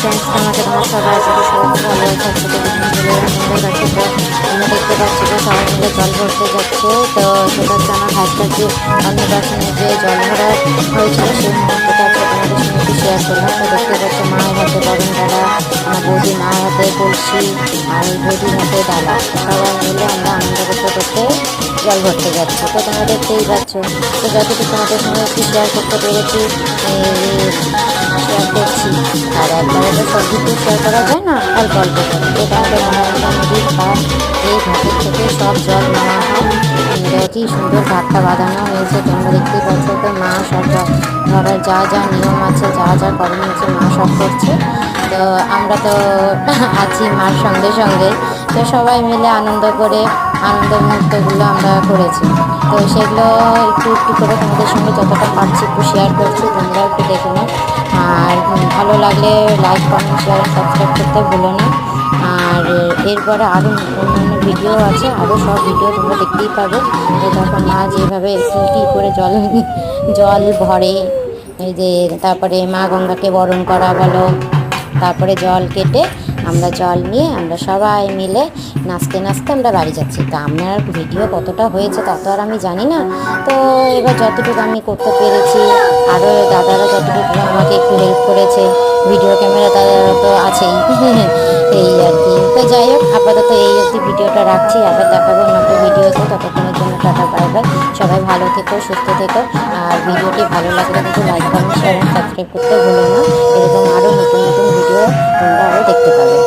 Friends আমাকে তোমার সবাই আছে সবাই খুব ভালো আছে। আজকে তো মন্দির আছে, তো আমি দেখতে পাচ্ছি তো সবাই মিলে জল ভরতে যাচ্ছে। তো সেটা হচ্ছে আমার হাজটার যে অন্নপ্রাশনে যে জল ভরা হয়েছিল সেই মুহূর্তটা আজকে তোমাদের সঙ্গে একটু শেয়ার করলাম। তো দেখতে পাচ্ছি মায়ের হাতে বরণ ডালা, আমার বৌদি মায়ের হাতে কলসি আর বৌদির হাতে ডালা, সবাই মিলে আমরা আনন্দ করতে করতে জল ভরতে যাচ্ছি। তো তোমরা দেখতেই পাচ্ছ। তো যতটুকু তোমাদের সঙ্গে একটু শেয়ার করতে পেরেছি শেয়ার করছি। আর একবারে তো সব কিছু শেয়ার করা যায় না, অল্প অল্প করে। এটা আমাদের মহানন্দা নদীর ঘাট, এই ঘাটের থেকে সব জল নেওয়া হয়। কি সুন্দর ঘাটটা বাঁধানো হয়েছে তোমরা দেখতেই পাচ্ছ। তো মা সব ধরার যা যা নিয়ম আছে, যা যা করণীয় আছে মা সব করছে। তো আমরা তো আছি মার সঙ্গে সঙ্গে। তো সবাই মিলে আনন্দ করে আনন্দ মুহূর্তগুলো আমরা করেছি। তো সেগুলো একটু একটু করে তোমাদের সঙ্গে যতটা পারছি একটু শেয়ার করছি, তোমরাও একটু দেখে নাও। আর ভালো লাগলে লাইক কমেন্ট শেয়ার সাবস্ক্রাইব করতে ভুলো না। আর এরপরে আরও অন্যান্য ভিডিও আছে, আরও সব ভিডিও তোমরা দেখতেই পাবে। যে তখন মা যেভাবে কী করে জল ভরে, এই যে তারপরে মা গঙ্গাকে বরণ করা বলো, তারপরে জল কেটে আমরা জল নিয়ে আমরা সবাই মিলে নাচতে নাচতে আমরা বাড়ি যাচ্ছি। তা আপনার ভিডিও কতটা হয়েছে তা তো আর আমি জানি না। তো এবার যতটুকু আমি করতে পেরেছি, আরও দাদারা যতটুকু আমাকে একটু হেল্প করেছে, ভিডিও ক্যামেরা দাদারা তো আছেই এই আর কি। তো যাই হোক, আপাতত এই অবধি ভিডিওটা রাখছি, আবার দেখাবো অন্য একটা ভিডিওতে। ততক্ষণের জন্য টাটা, বাই বাই। সবাই ভালো থেকো, সুস্থ থেকো। আর ভিডিওটি ভালো লাগলে কিন্তু লাইক কমেন্ট শেয়ার সাবস্ক্রাইব করতে ভুলো না। এরকম আরও নতুন নতুন ভিডিও তোমরা আরও দেখতে পাবে।